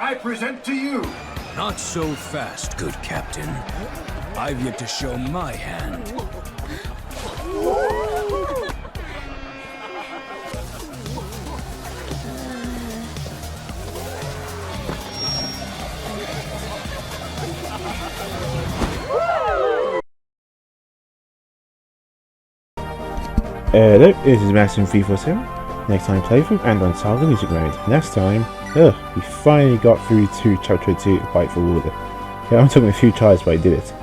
I present to you. Not so fast, good captain. I've yet to show my hand. Hello, this is Master347. Next time playthrough Andaron Saga music mode. Next time, we finally got through to chapter 2, Fight for Water. Yeah, I'm talking a few tries, but I did it.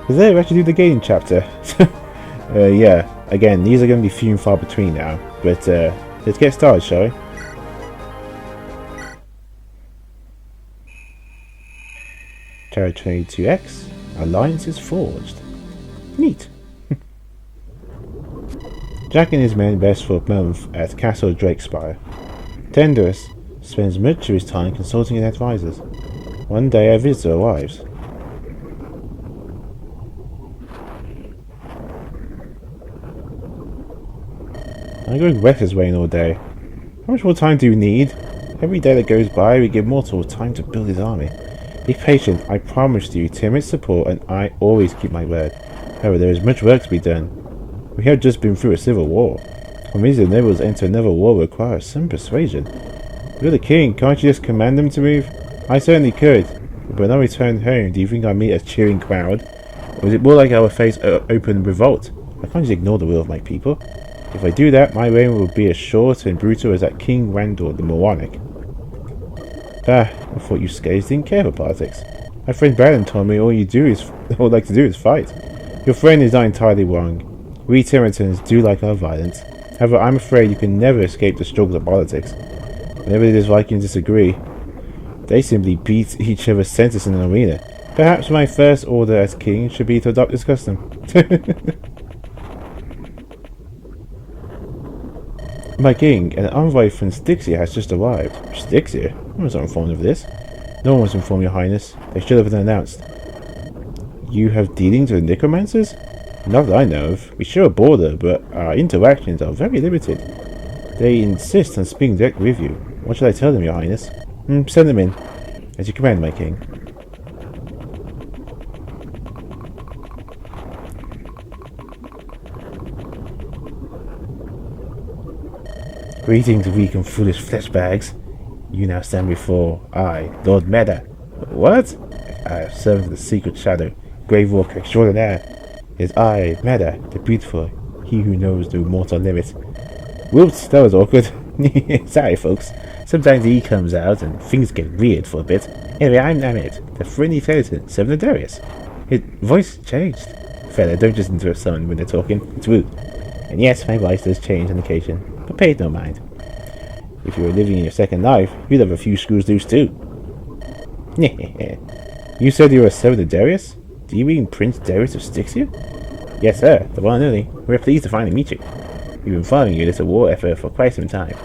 Because there, we actually do the gaining chapter. Yeah, again, these are going to be few and far between now. But let's get started, shall we? CH22X, Alliance is forged. Neat. Jack and his men rest for a month at Castle Drakespire. Tenderus spends much of his time consulting his advisors. One day a visitor arrives. I'm going reckless rain all day. How much more time do you need? Every day that goes by we give Mortal time to build his army. Be patient, I promised you timid support and I always keep my word. However, there is much work to be done. We have just been through a civil war. Convincing the nobles to enter another war requires some persuasion. You're the king, can't you just command them to move? I certainly could, but when I return home, do you think I meet a cheering crowd? Or is it more like I will face open revolt? I can't just ignore the will of my people. If I do that, my reign will be as short and brutal as that King Randor the Moronic. I thought you scales didn't care for politics. My friend Brandon told me all like to do is fight. Your friend is not entirely wrong. We Tyrantons do like our violence. However, I'm afraid you can never escape the struggles of politics. Whenever it is Vikings disagree, they simply beat each other's senses in an arena. Perhaps my first order as king should be to adopt this custom. My king, an envoy from Styxia has just arrived. Styxia? I was not informed of this. No one was informed, your highness. They should have been announced. You have dealings with necromancers? Not that I know of. We share a border, but our interactions are very limited. They insist on speaking directly with you. What should I tell them, your highness? Send them in. As you command, my king. Greetings, weak and foolish flesh bags. You now stand before I, Lord Meda. What? I have served the secret shadow, grave walker extraordinaire. It is I, Meda, the beautiful, he who knows no mortal limit. Whoops, that was awkward. Sorry, folks. Sometimes he comes out and things get weird for a bit. Anyway, I'm Namid, the friendly skeleton, Seven of Darius. His voice changed. Fella, don't just interrupt someone when they're talking. It's rude. And yes, my voice does change on occasion, but pay it no mind. If you were living in your second life, you'd have a few screws loose too. You said you were Seven of Darius? Do you mean Prince Darius of Styxia? Yes, sir, the one and only. We're pleased to finally meet you. We've been following you this war effort for quite some time.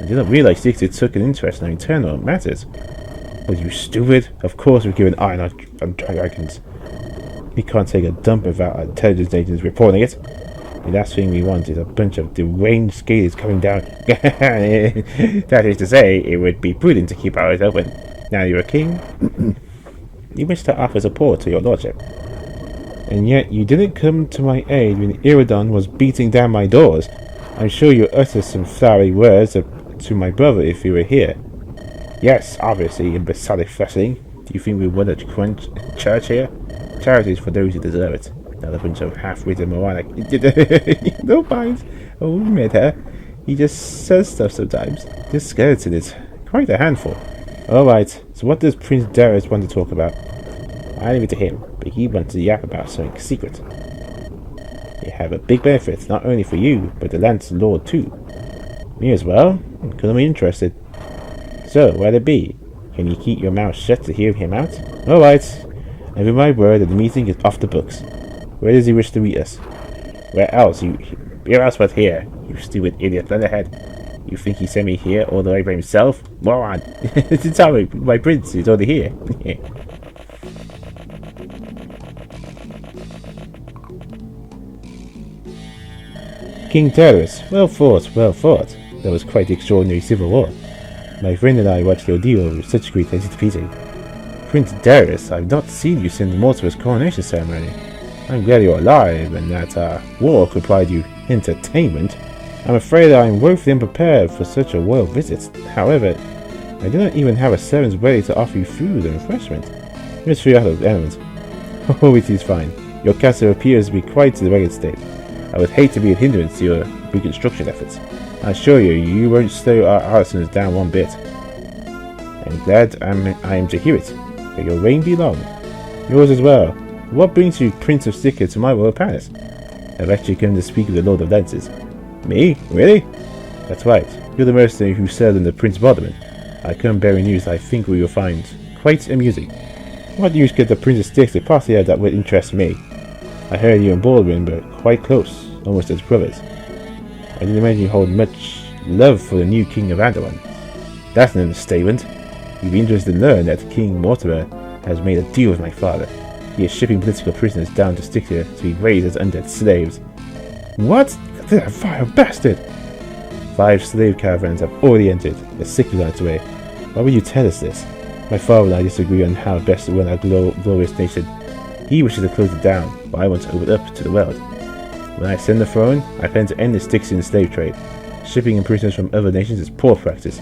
I did not realize Styxia took an interest in our internal matters. Was you stupid? Of course we've given iron on dragons. We can't take a dump without our intelligence agents reporting it. The last thing we want is a bunch of deranged skaters coming down. That is to say, it would be prudent to keep our eyes open. Now you're a king. You wish to offer support to your lordship. And yet you didn't come to my aid when Iridon was beating down my doors. I'm sure you uttered some flowery words to my brother if he were here. Yes, obviously, imbecilic fleshling. Do you think we want a church here? Charity is for those who deserve it. Not a bunch of half-witted moronic. No mind. Oh, Meta. He just says stuff sometimes. This skeleton is quite a handful. Alright, so what does Prince Darius want to talk about? I leave it to him, but he wants to yap about something secret. They have a big benefit, not only for you, but the land's lord too. Me as well? Couldn't be interested. So, where'd it be? Can you keep your mouth shut to hear him out? Alright, and with my word that the meeting is off the books. Where does he wish to meet us? Where else? Where else but here, you stupid idiot thunderhead. You think he sent me here all the way by himself? Moron! To tell me, my prince is already here. King Darius, well fought, well fought. That was quite the extraordinary civil war. My friend and I watched the ordeal with such great anticipation. Prince Darius, I've not seen you since Mortimer's coronation ceremony. I'm glad you're alive and that war could provide you entertainment. I'm afraid I'm woefully unprepared for such a royal visit. However, I do not even have a servant ready to offer you food and refreshment. Just 3 out of elements. Oh, it is fine. Your castle appears to be quite in the rugged state. I would hate to be a hindrance to your reconstruction efforts. I assure you, you won't slow our artisans down one bit. I'm glad I am to hear it. May your reign be long. Yours as well. What brings you, Prince of Sticker, to my royal palace? I've actually come to speak with the Lord of Lances. Me? Really? That's right. You're the mercenary who served under Prince Boderman. I come bearing news I think we will find quite amusing. What news could the Prince of Sticker possibly have that would interest me? I heard you and Baldwin were quite close, almost as brothers. I didn't imagine you hold much love for the new King of Andaron. That's an understatement. You'd be interested to learn that King Mortimer has made a deal with my father. He is shipping political prisoners down to Stygia to be raised as undead slaves. What? That vile bastard! 5 slave caravans have already entered. They're 6 on its way. Why would you tell us this? My father and I disagree on how best to run our glorious nation. He wishes to close it down, but I want to open it up to the world. When I ascend the throne, I plan to end the Styxian slave trade. Shipping in prisoners from other nations is poor practice.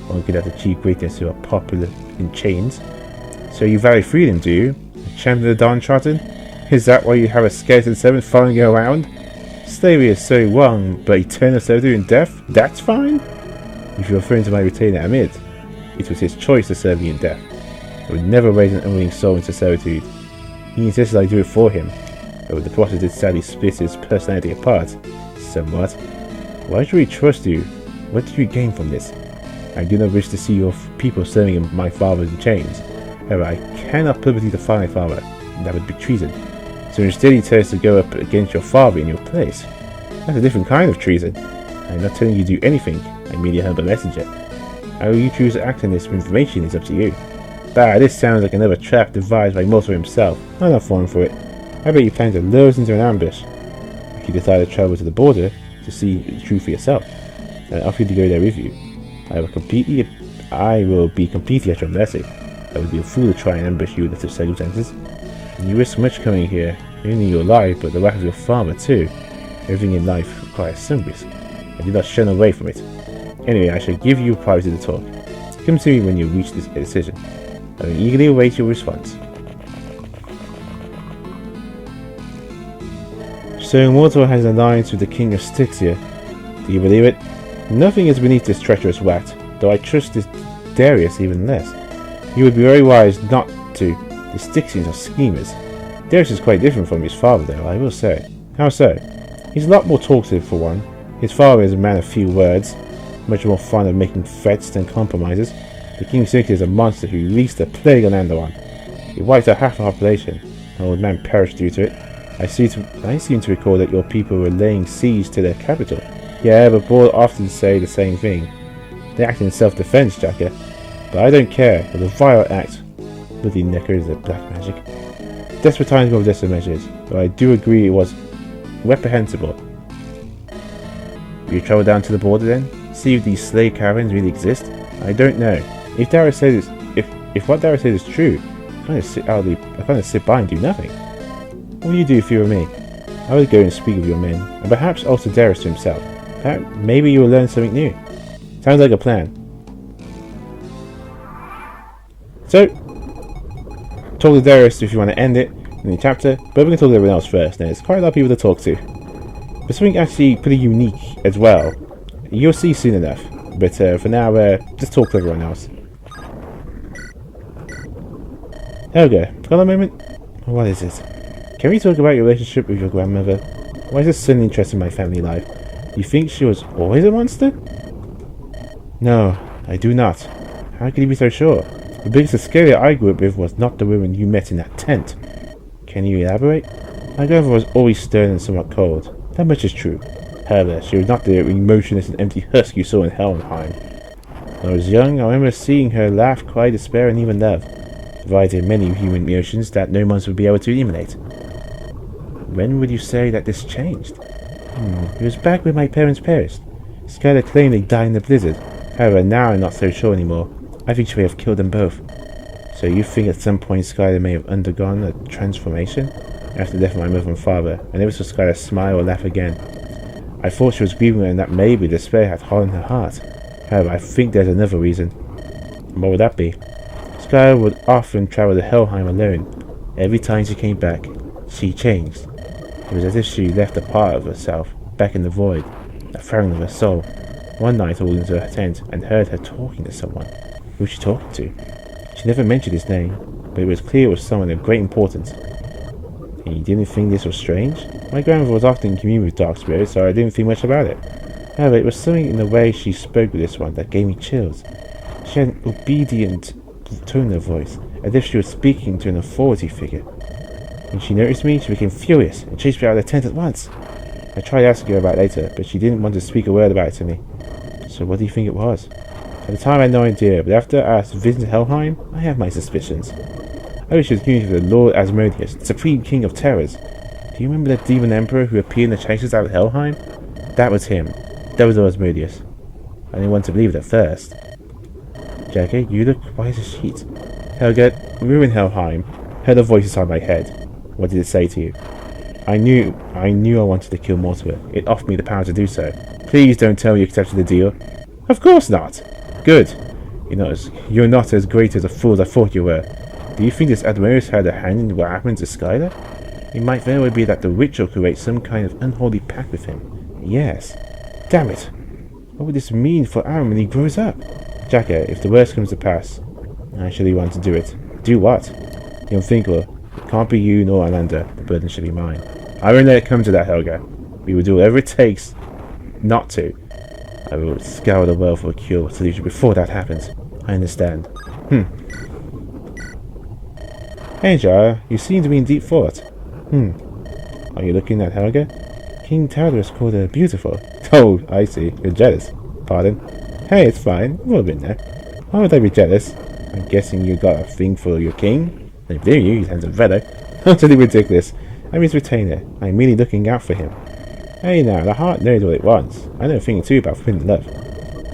One could have achieved greatness who are popular in chains. So you value freedom, do you? Champion of the downtrodden? Is that why you have a skeleton servant following you around? Slavery is so wrong, but eternal servitude in death? That's fine? If you're referring to my retainer Amid, it was his choice to serve me in death. I would never raise an unwilling soul into servitude. He insisted I do it for him, but the process did sadly split his personality apart, somewhat. Why should we trust you? What do you gain from this? I do not wish to see your people serving my father in chains. However, I cannot publicly defy my father. That would be treason. So instead he tells to go up against your father in your place. That's a different kind of treason. I am not telling you to do anything. I merely have a messenger. How you choose to act on this information is up to you. Bah, this sounds like another trap devised by Mortimer himself. I'm not falling for it. I bet you plan to lure us into an ambush. If you decide to travel to the border to see the truth for yourself, then I offer you to go there with you. I will be completely at your mercy. I would be a fool to try and ambush you under such circumstances. You risk much coming here, not only your life, but the life of your father too. Everything in life requires some risk. I did not shun away from it. Anyway, I shall give you privacy to talk. Come to me when you reach this decision. I will eagerly await your response. So Mortal has an alliance with the King of Styxia. Do you believe it? Nothing is beneath this treacherous rat, though I trust this Darius even less. You would be very wise not to. The Styxians are schemers. Darius is quite different from his father though, I will say. How so? He's a lot more talkative for one. His father is a man of few words, much more fond of making threats than compromises. The King of Styxia is a monster who released a plague on Andaron. He wiped out half the population. An old man perished due to it. I seem to recall that your people were laying siege to their capital. Yeah, but boys often say the same thing. They act in self-defense, Jakkas. But I don't care. It was a vile act. Bloody knickers of black magic. Desperate times go desperate measures, but I do agree it was reprehensible. Will you travel down to the border then? See if these slave caravans really exist? I don't know. If Darius says if what Darius says is true, I can't sit by and do nothing. What would you do if you were me? I would go and speak with your men, and perhaps also Darius to himself. Perhaps maybe you will learn something new. Sounds like a plan. So, talk to Darius if you want to end it in the chapter, but we're going to talk to everyone else first. Now, there's quite a lot of people to talk to. But something actually pretty unique as well. You'll see soon enough. But for now, just talk to everyone else. Helga, got a moment? What is it? Can we talk about your relationship with your grandmother? Why is this sudden interest in my family life? You think she was always a monster? No, I do not. How can you be so sure? The biggest Ascalia I grew up with was not the woman you met in that tent. Can you elaborate? My grandmother was always stern and somewhat cold. That much is true. However, she was not the emotionless and empty husk you saw in Helmheim. When I was young, I remember seeing her laugh, cry, despair, and even love. Divided in many human emotions that no monster would be able to eliminate. When would you say that this changed? It was back when my parents perished. Skylar claimed they died in the blizzard. However, now I'm not so sure anymore. I think she may have killed them both. So you think at some point Skylar may have undergone a transformation? After the death of my mother and father, I never saw Skylar smile or laugh again. I thought she was grieving and that maybe despair had hardened her heart. However, I think there's another reason. And what would that be? Skylar would often travel to Helheim alone. Every time she came back, she changed. It was as if she left a part of herself back in the void, a fragment of her soul. One night I walked into her tent and heard her talking to someone. Who was she talking to? She never mentioned his name, but it was clear it was someone of great importance. And you didn't think this was strange? My grandmother was often in commune with dark spirits, so I didn't think much about it. However, it was something in the way she spoke with this one that gave me chills. She had an obedient tone of voice, as if she was speaking to an authority figure. When she noticed me, she became furious and chased me out of the tent at once. I tried asking her about it later, but she didn't want to speak a word about it to me. So what do you think it was? At the time I had no idea, but after I visited Helheim, I have my suspicions. I wish she was communicating with the Lord Asmodeus, the Supreme King of Terrors. Do you remember the demon emperor who appeared in the chases out of Helheim? That was him. That was Lord Asmodeus. I didn't want to believe it at first. Jackie, you look white as a sheet. Helga, we were in Helheim. Heard a voice inside my head. What did it say to you? I knew I wanted to kill Mortimer. It offered me the power to do so. Please don't tell me you accepted the deal. Of course not. Good. You're not as great as a fool as I thought you were. Do you think this Admiral's had a hand in what happened to Skylar? It might very well be that the ritual creates some kind of unholy pact with him. Yes. Damn it. What would this mean for Aaron when he grows up? Jakka, if the worst comes to pass, I actually want to do it. Do what? The unthinkable. It can't be you nor Ananda. The burden should be mine. I won't let it come to that, Helga. We will do whatever it takes not to. I will scour the world for a cure solution before that happens. I understand. Hey, Jara, you seem to be in deep thought. Are you looking at Helga? King Tartarus called her beautiful. Oh, I see. You're jealous. Pardon? Hey, it's fine. We've all been there. Why would I be jealous? I'm guessing you got a thing for your king? If they knew his handsome fellow. Utterly ridiculous. I'm his retainer. I'm merely looking out for him. Hey now, the heart knows what it wants. I know a thing or two about forbidden love.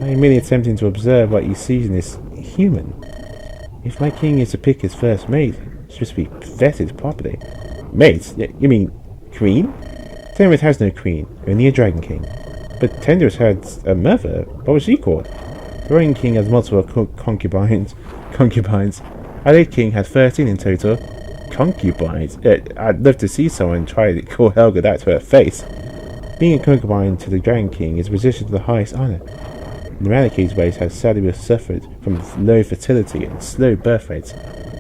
I'm merely attempting to observe what he sees in this human. If my king is to pick his first mate, it's supposed to be vetted properly. Mate? You mean queen? Tenris has no queen, only a dragon king. But Tenris had a mother. What was she called? The Dragon King has multiple concubines. Our late king had 13 in total. Concubines? I'd love to see someone try to call Helga that to her face. Being a concubine to the Dragon King is a position of the highest honour. Lunatic's race has sadly suffered from low fertility and slow birth rates.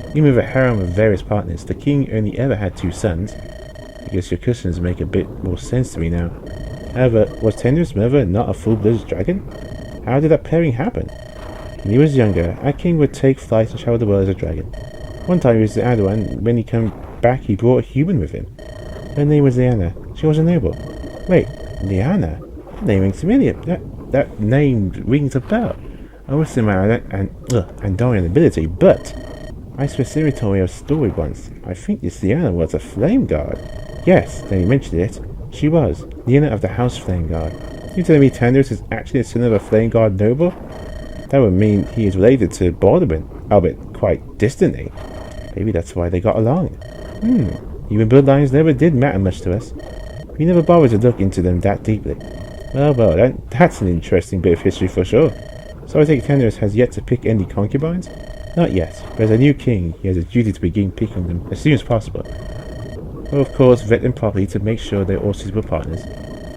Even with a harem of various partners, the king only ever had 2 sons. I guess your cousins make a bit more sense to me now. However, was Tender's mother not a full-blooded dragon? How did that pairing happen? When he was younger, our king would take flight and travel the world as a dragon. One time he was the Andaron, and when he came back he brought a human with him. Her name was Liana. She was a noble. Wait, Liana? That name rings familiar. That name rings a bell. I was in my Andaron ability, but I specifically told me a story once. I think this Liana was a flame guard. Yes, then you mentioned it. She was. Liana of the House Flame Guard. You telling me Tandros is actually the son of a Flame Guard noble? That would mean he is related to Baldwin, albeit quite distantly. Maybe that's why they got along. Even bloodlines never did matter much to us. We never bothered to look into them that deeply. Well, that's an interesting bit of history for sure. So I think Tandros has yet to pick any concubines? Not yet, but as a new king, he has a duty to begin picking them as soon as possible. Well, of course, vet them properly to make sure they're all suitable partners.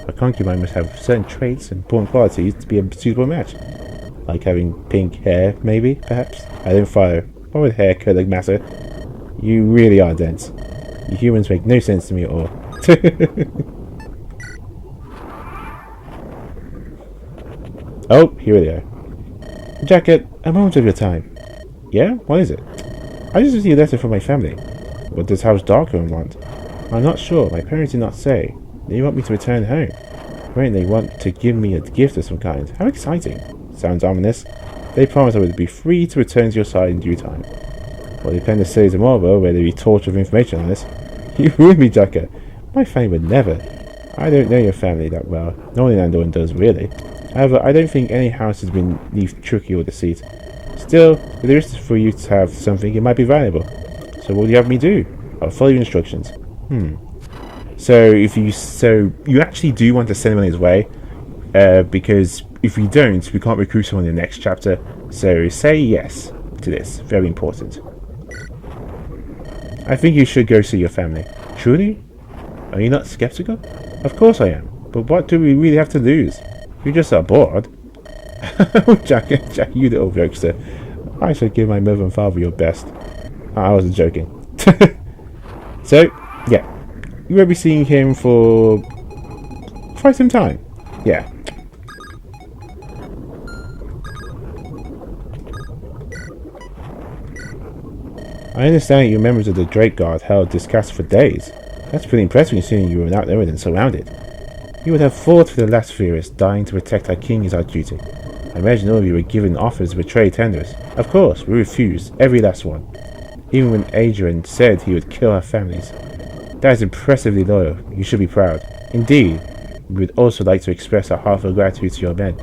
A concubine must have certain traits and important qualities to be a suitable match. Like having pink hair, maybe, perhaps? I don't follow. Why would hair colour matter? You really are dense. You humans make no sense to me at all. Oh, here we are. Jacket, a moment of your time. Yeah? What is it? I just received a letter from my family. What does House Darkroom want? I'm not sure. My parents did not say. They want me to return home. Apparently they want to give me a gift of some kind. How exciting. Sounds ominous. They promised I would be free to return to your side in due time. Well, it depends on cities tomorrow whether you torture of information on this. You ruined me, Jakka. My family would never. I don't know your family that well. No one in Andaron does, really. However, I don't think any house has been left tricky or deceit. Still, if there is for you to have something, it might be valuable. So what do you have me do? I'll follow your instructions. So you actually do want to send him on his way, because if you don't, we can't recruit someone in the next chapter. So say yes to this. Very important. I think you should go see your family. Truly? Are you not skeptical? Of course I am. But what do we really have to lose? You just are bored. Jack, you little jokester. I should give my mother and father your best. I wasn't joking. So, yeah. You won't be seeing him for quite some time. Yeah. I understand you're members of the Drake Guard held this castle for days. That's pretty impressive considering you were without evidence surrounded. You would have fought for the last Furious, dying to protect our king is our duty. I imagine all of you were given offers to betray tenders. Of course, we refused, every last one. Even when Adrian said he would kill our families. That is impressively loyal. You should be proud. Indeed, we would also like to express our heartfelt gratitude to your men.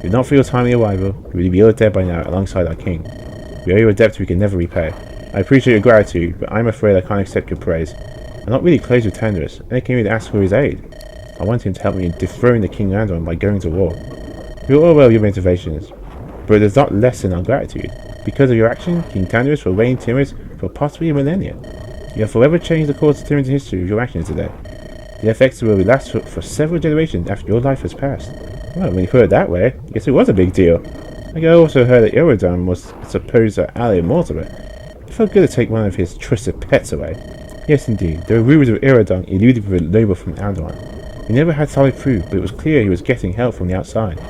If not for your timely arrival, we would be all dead by now alongside our king. We owe you a debt we can never repay. I appreciate your gratitude, but I'm afraid I can't accept your praise. I'm not really close with Tendrous, and I came here to ask for his aid. I want him to help me dethrone the King Andaron by going to war. We are all aware of your motivations, but it does not lessen our gratitude. Because of your action, King Tendrous will reign timorous for possibly a millennia. You have forever changed the course of Timon's history with your actions today. The effects will last for several generations after your life has passed. Well, when you put it that way, I guess it was a big deal. I also heard that Iridon was supposed to ally Mortimer. It felt good to take one of his trusted pets away. Yes, indeed, there were rumors of Iridon eluding with a noble from Andaron. We never had solid proof, but it was clear he was getting help from the outside.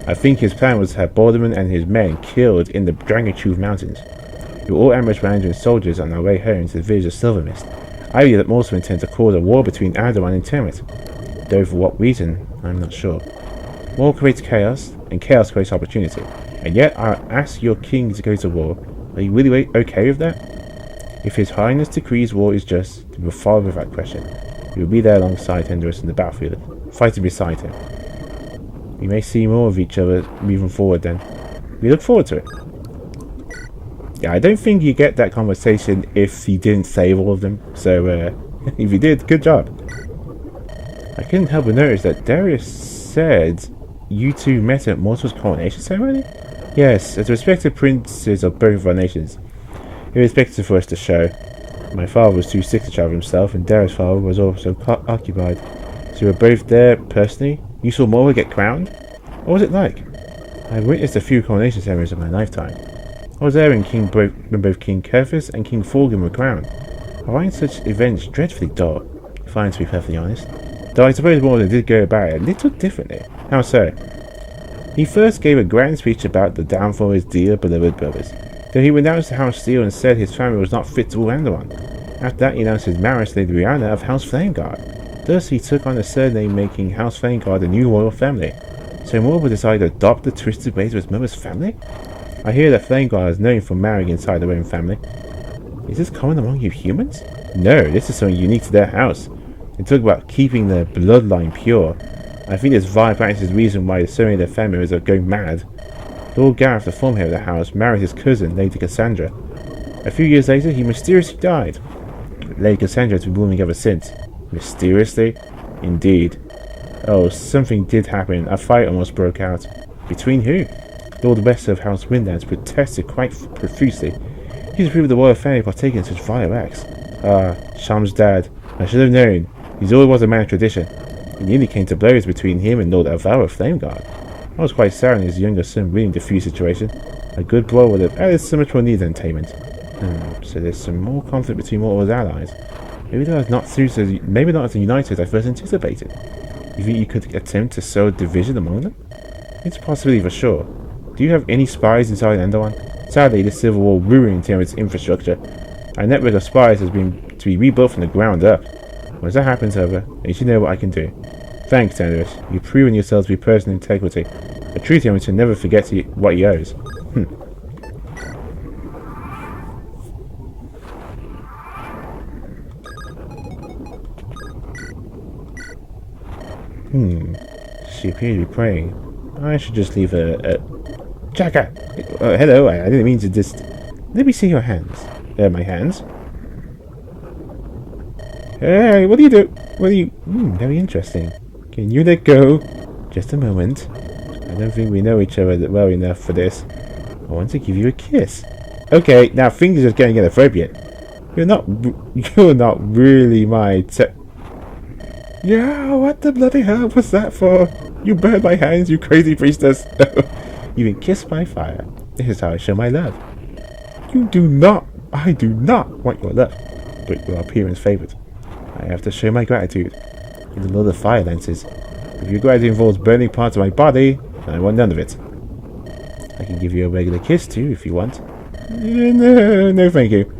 I think his plan was to have Balderman and his men killed in the Drangatuve Mountains. We were all ambushed by Andaron soldiers on our way home to the village of Silvermist. I believe that Mortimer intends to cause a war between Andaron and Tiamat. Though for what reason, I'm not sure. War creates chaos, and chaos creates opportunity. And yet, I ask your king to go to war. Are you really okay with that? If His Highness decrees war is just, we will follow without question. We will be there alongside Tendrous in the battlefield, fighting beside him. We may see more of each other moving forward then. We look forward to it. Yeah, I don't think you get that conversation if he didn't save all of them. So, if you did, good job. I couldn't help but notice that Darius said you two met at Mortal's coronation ceremony? Yes, as respected princes of both of our nations. It was expected for us to show. My father was too sick to travel himself, and Darius' father was also occupied. So we were both there personally. You saw Mortal get crowned? What was it like? I witnessed a few coronation ceremonies in my lifetime. I was there when both King Kerfus and King Forgan were crowned. I find such events dreadfully dull, if I am to be perfectly honest. Though I suppose Mortal did go about it a little differently. How so? He first gave a grand speech about the downfall of his dear beloved brothers. Though he renounced House Steel and said his family was not fit to rule Andaron. After that he announced his marriage to Lady Brianna of House Flameguard. Thus he took on the surname, making House Flameguard a new royal family. So Mortal decided to adopt the twisted ways of his mother's family? I hear that Flameguard is known for marrying inside their own family. Is this common among you humans? No, this is something unique to their house. They talk about keeping their bloodline pure. I think this vile practice is the reason why so many of their family members are going mad. Lord Gareth, the former head of the house, married his cousin, Lady Cassandra. A few years later, he mysteriously died. Lady Cassandra has been blooming ever since. Mysteriously? Indeed. Oh, something did happen. A fight almost broke out. Between who? Lord Wester of House Windlands protested quite profusely. He disapproved of the royal family partaking in such vile acts. Ah, Sham's dad. I should have known. He always was a man of tradition. It nearly came to blows between him and Lord Alvaro of Flameguard. I was quite sad when his younger son really diffused the situation. A good brawl would have added so much more need than entertainment. So there's some more conflict between Mortal's allies. Maybe not as united as I first anticipated. You think you could attempt to sow division among them? It's a possibility for sure. Do you have any spies inside Andaron? Sadly, the civil war ruined Tiamat's infrastructure. Our network of spies has been to be rebuilt from the ground up. Once that happens, however, you should know what I can do. Thanks, Tendrous. You've proven yourself to be a person of integrity. A true Tiamat never forgets what he owes. She appeared to be praying. I should just leave a Jakka! Hello, I didn't mean to just... Let me see your hands. My hands? Hey, what do you do? What do you... very interesting. Can you let go? Just a moment. I don't think we know each other well enough for this. I want to give you a kiss. Okay, now things are just getting inappropriate. You're not really my Yeah, what the bloody hell was that for? You burned my hands, you crazy priestess. You've been kissed by fire. This is how I show my love. I do not want your love, but your appearance favored. I have to show my gratitude. It's a lot of fire lances. If your gratitude involves burning parts of my body, then I want none of it. I can give you a regular kiss too, if you want. No, thank you.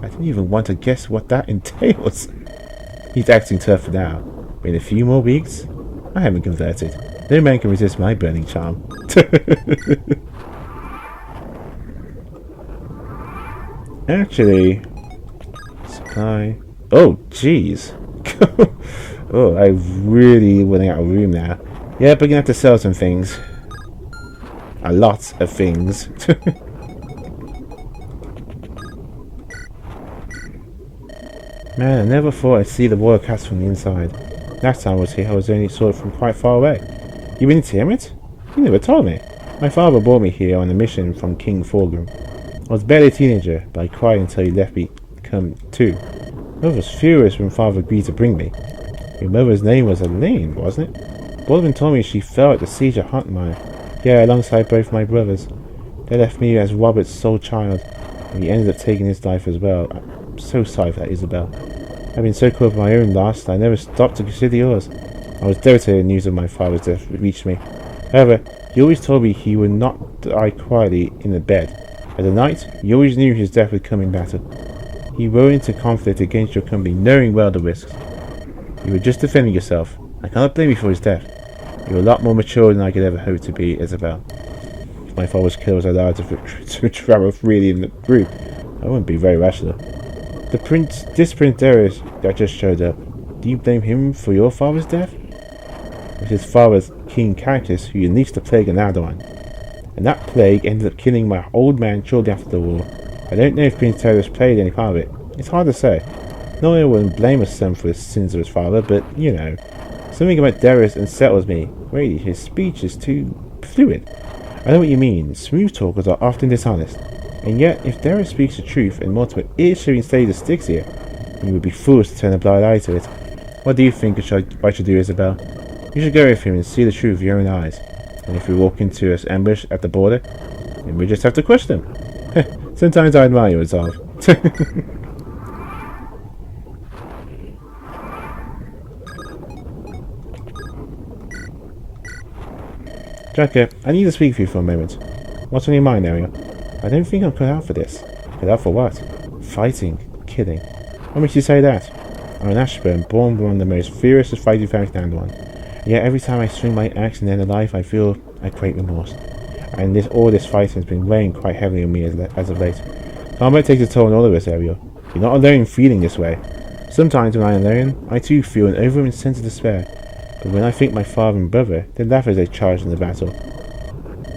I don't even want to guess what that entails. He's acting tough for now, but in a few more weeks, I haven't converted. No man can resist my burning charm. Actually, supply. Oh, jeez. Oh, I'm really running out of room now. Yeah, but we're gonna have to sell some things. A lot of things. Man, I never thought I'd see the royal cast from the inside. Last time I was here, I only saw it from quite far away. You been to Tiamat? You never told me. My father brought me here on a mission from King Thorgrim. I was barely a teenager, but I cried until he left me come too. Mother was furious when father agreed to bring me. Your mother's name was Elaine, wasn't it? Baldwin told me she fell at the siege of Huntmire. Yeah, alongside both my brothers. They left me as Robert's sole child, and he ended up taking his life as well. I'm so sorry for that, Isabel. I've been so caught up with my own loss that I never stopped to consider yours. I was devastated when news of my father's death reached me. However, he always told me he would not die quietly in the bed. At the night, he always knew his death would come in battle. He rode into conflict against your company, knowing well the risks. You were just defending yourself. I cannot blame you for his death. You were a lot more mature than I could ever hope to be, Isabel. If my father's killer was allowed to travel freely in the group, I wouldn't be very rational. This Prince Darius that just showed up, do you blame him for your father's death? It was his father's King Jakkas who unleashed the plague on Andaron. And that plague ended up killing my old man shortly after the war. I don't know if Prince Darius played any part of it. It's hard to say. No one wouldn't blame a son for the sins of his father, but, you know, something about Darius unsettles me. Really, his speech is too fluid. I know what you mean. Smooth talkers are often dishonest. And yet, if Darius speaks the truth and multiple ear-shaving stages sticks here, you would be foolish to turn a blind eye to it. What do you think I should do, Isabel? You should go with him and see the truth with your own eyes. And if we walk into an ambush at the border, then we just have to crush them. Sometimes I admire your resolve. Jakka, I need to speak with you for a moment. What's on your mind, Ariel? I don't think I'm cut out for this. Cut out for what? Fighting. Killing. What makes you say that? I'm an Ashburn, born one of the most furious fighting families in Andaron. Yet every time I swing my axe and end a life, I feel a great remorse. And all this fighting has been weighing quite heavily on me as of late. Combat takes a toll on all of us, Ariel. You're not alone in feeling this way. Sometimes when I'm alone, I too feel an overwhelming sense of despair. But when I think my father and brother, they laugh as they charge in the battle.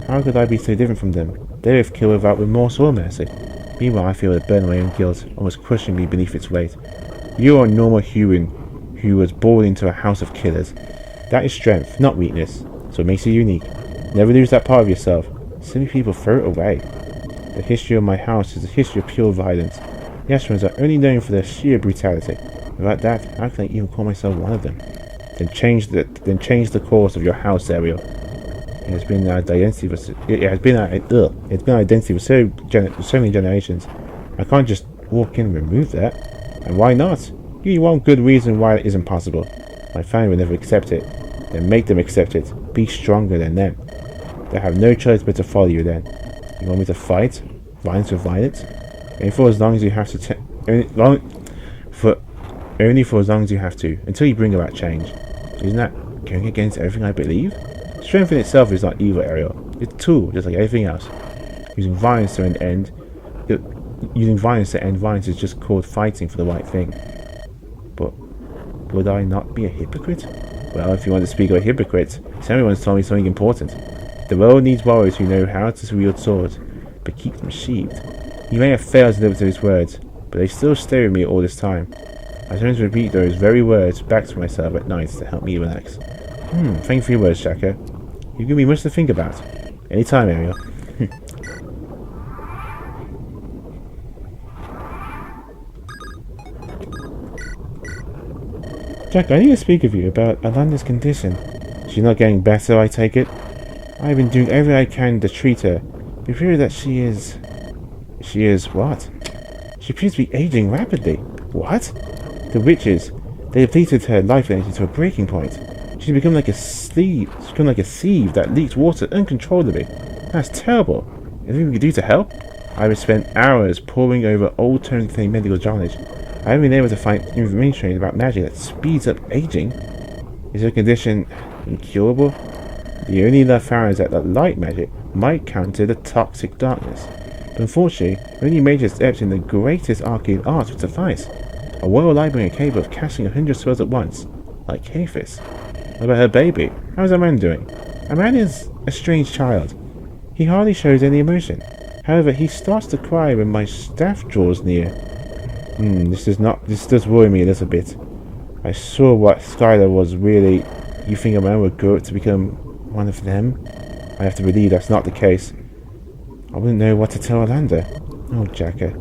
How could I be so different from them? They both kill without remorse or mercy. Meanwhile, I feel a burden of my own guilt, almost crushing me beneath its weight. You are a normal human who was born into a house of killers. That is strength, not weakness, so it makes you unique. Never lose that part of yourself. So many people throw it away. The history of my house is a history of pure violence. The Ashrams are only known for their sheer brutality. Without that, how can I even call myself one of them? Then change the course of your house, Ariel. It has been our identity for so many generations. I can't just walk in and remove that. And why not? Give me one good reason why it isn't possible. My family will never accept it. Then make them accept it. Be stronger than them. They have no choice but to follow you then. You want me to fight? Violence with violence? Only for as long as you have to. Only for as long as you have to, until you bring about change. Isn't that going against everything I believe? Strength in itself is not evil, Ariel. It's a tool, just like everything else. Using violence to end violence is just called fighting for the right thing. But would I not be a hypocrite? Well, if you want to speak of a hypocrite, everyone's told me something important. The world needs warriors who know how to wield swords, but keep them sheathed. He may have failed to live up to his words, but they still stay with me all this time. I tend to repeat those very words back to myself at night to help me relax. Thank you for your words, Jakka. You give me much to think about. Anytime, Ariel. Jack, I need to speak with you about Alanda's condition. She's not getting better, I take it? I've been doing everything I can to treat her. We fear that she is... She is what? She appears to be aging rapidly. What? The witches. They depleted her life energy to a breaking point. She's become like a sieve. She's become like a sieve that leaks water uncontrollably. That's terrible. Anything we could do to help? I have spent hours poring over old terms containing medical knowledge. I haven't been able to find information about magic that speeds up aging. Is her condition incurable? The only love found is that the light magic might counter the toxic darkness. But unfortunately, only major steps in the greatest arcane art would suffice. A royal library capable of casting 100 spells at once, like Kafis. What about her baby? How's Aman doing? Aman is a strange child. He hardly shows any emotion. However, he starts to cry when my staff draws near. This does worry me a little bit. I saw what Skylar was really. You think Aman would grow up to become one of them? I have to believe that's not the case. I wouldn't know what to tell Alanda. Oh, Jakka.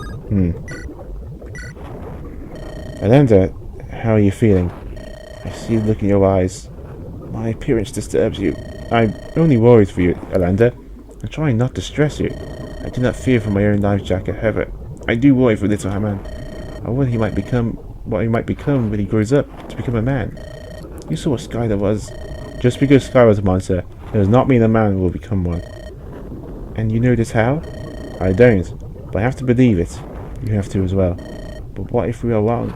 Alanda, how are you feeling? I see the look in your eyes. My appearance disturbs you. I'm only worried for you, Alanda. I'm trying not to stress you. I do not fear for my own life, Jakka. However, I do worry for little Haman. I worry he might become what he might become when he grows up to become a man. You saw what Skylar was. Just because Skylar was a monster, does not mean a man will become one. And you know this how? I don't, but I have to believe it. You have to as well. But what if we are wrong?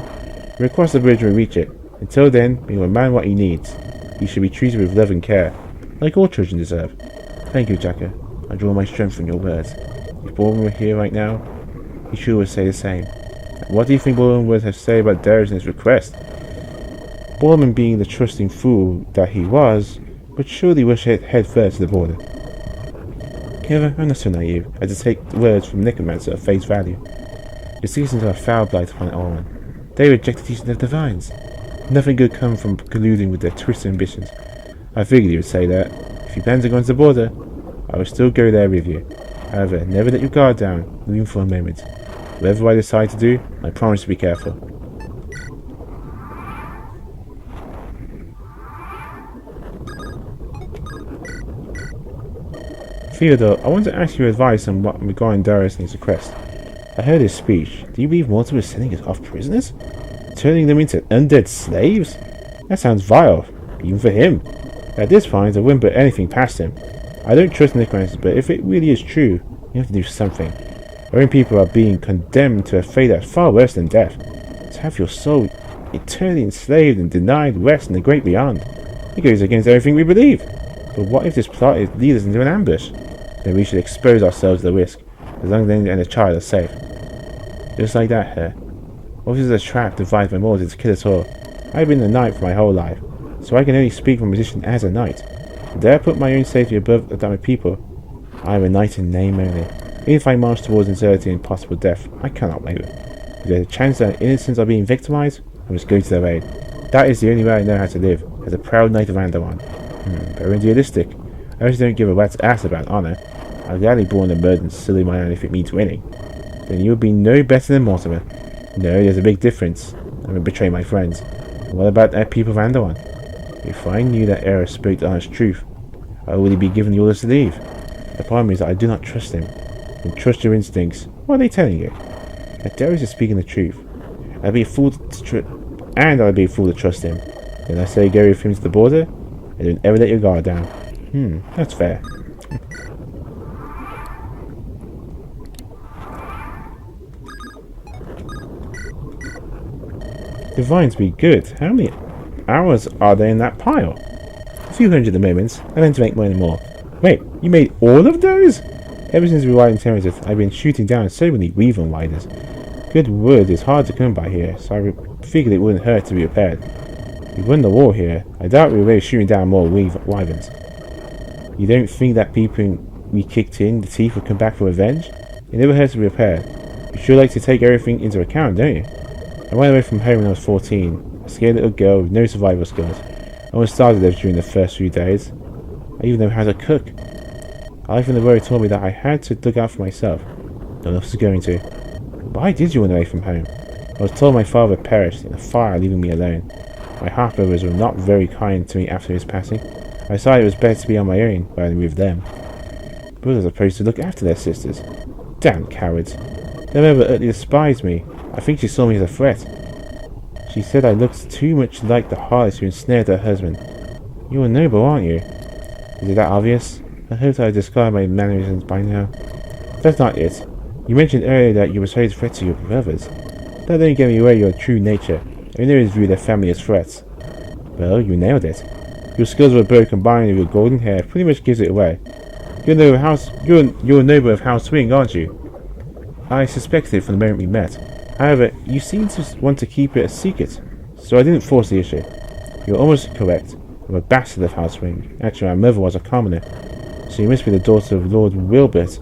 We'll cross the bridge when we reach it. Until then, we will a man what he needs. He should be treated with love and care, like all children deserve. Thank you, Jakka. I draw my strength from your words. If Borman were here right now, he sure would say the same. And what do you think Borman would have said about Darius and his request? Borman, being the trusting fool that he was, would surely wish head first to the border. However, I'm not so naive as to take the words from Necromancer at face value. The seasons are a foul blight upon Oran. They reject the teaching of divines. Nothing good comes from colluding with their twisted ambitions. I figured you would say that. If you plan to go into the border, I will still go there with you. However, never let your guard down, even for a moment. Whatever I decide to do, I promise to be careful. Theodore, I want to ask your advice on what regarding Darius and his request. I heard his speech. Do you believe Mortal was sending us off prisoners? Turning them into undead slaves? That sounds vile, even for him. At this point, I wouldn't put anything past him. I don't trust Necromancers, but if it really is true, you have to do something. Our own people are being condemned to a fate that's far worse than death. To have your soul eternally enslaved and denied rest in the great beyond. It goes against everything we believe. But what if this plot leads us into an ambush? Then we should expose ourselves to the risk, as long as they and the child are safe. Just like that, her. What if this is a trap devised by Moses to kill us all? I've been a knight for my whole life, so I can only speak from a position as a knight. Dare I put my own safety above that of my people? I am a knight in name only. Even if I march towards uncertainty and possible death, I cannot waver. If there's a chance that innocents are being victimized, I must go to their aid. That is the only way I know how to live, as a proud knight of Andaron. Very idealistic. I also don't give a rat's ass about honor. I'll gladly born a murder and silly my own if it means winning. Then you'll be no better than Mortimer. No, there's a big difference. I would betray my friends. And what about the people of Andaron? If I knew that Eris spoke the honest truth, I would already be given the orders to leave. The problem is that I do not trust him. And trust your instincts. What are they telling you? If Darius is speaking the truth, I'd be a fool to trust him. Then I say go with him to the border, and don't ever let your guard down. That's fair. Divines be good. How many hours are there in that pile? A few hundred at the moment. I meant to make more and more. Wait, you made all of those? Ever since we arrived in Terraces, I've been shooting down so many Weaven Riders. Good wood is hard to come by here, so I figured it wouldn't hurt to be repaired. We won the war here. I doubt we were really shooting down more Wyverns. You don't think that people we kicked in the teeth would come back for revenge? It never hurts to be prepared. You sure like to take everything into account, don't you? I ran away from home when I was 14, a scared little girl with no survival skills. I almost starved to death during the first few days. I even know how to cook. Life in the world told me that I had to look out for myself. No one else was going to. Why did you run away from home? I was told my father perished in a fire, leaving me alone. My half-brothers were not very kind to me after his passing. I decided it was better to be on my own rather than with them. Brothers are supposed to look after their sisters. Damn cowards. Their mother utterly despised me. I think she saw me as a threat. She said I looked too much like the harlot who ensnared her husband. You are noble, aren't you? Is it that obvious? I hope that I described my mannerisms by now. That's not it. You mentioned earlier that you were so threat to your brothers. That don't give away your true nature. Everyone always view their family as threats. Well, you nailed it. Your skills were both combined with your golden hair pretty much gives it away. You're a noble of House Swing, aren't you? I suspected it from the moment we met. However, you seem to want to keep it a secret, so I didn't force the issue. You're almost correct. I'm a bastard of House Swing. Actually, my mother was a commoner, so you must be the daughter of Lord Wilbert.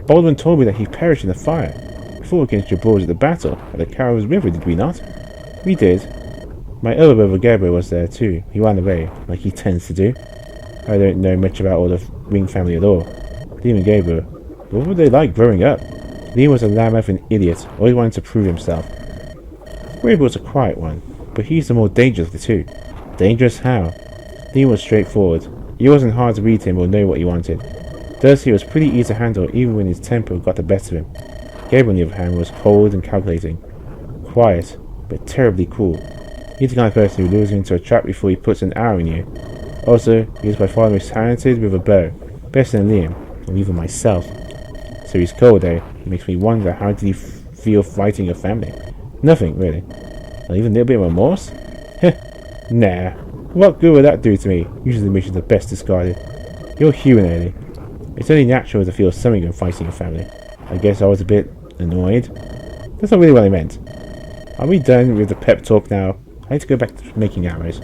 Baldwin told me that he perished in the fire. We fought against your brothers at the battle at the Carol's River, did we not? We did. My other brother Gabriel was there too. He ran away, like he tends to do. I don't know much about all the Ring family at all. Liam and Gabriel, what were they like growing up? Liam was a loudmouth and idiot, always wanted to prove himself. Gabriel was a quiet one, but he's the more dangerous of the two. Dangerous how? Liam was straightforward. It wasn't hard to read him or know what he wanted. Thus he was pretty easy to handle even when his temper got the best of him. Gabriel on the other hand was cold and calculating. Quiet, but terribly cool. He's the kind of person who lures you into a trap before he puts an arrow in you. Also, he is by far the most talented with a bow, better than Liam, or even myself. So he's cold, eh? It makes me wonder, how did he feel fighting your family? Nothing, really. Not even a little bit of remorse? Heh, nah. What good would that do to me? Usually the missions are best discarded. You're human, Ellie. It's only natural to feel something when fighting your family. I guess I was a bit annoyed. That's not really what I meant. Are we done with the pep talk now? I need to go back to making arrows.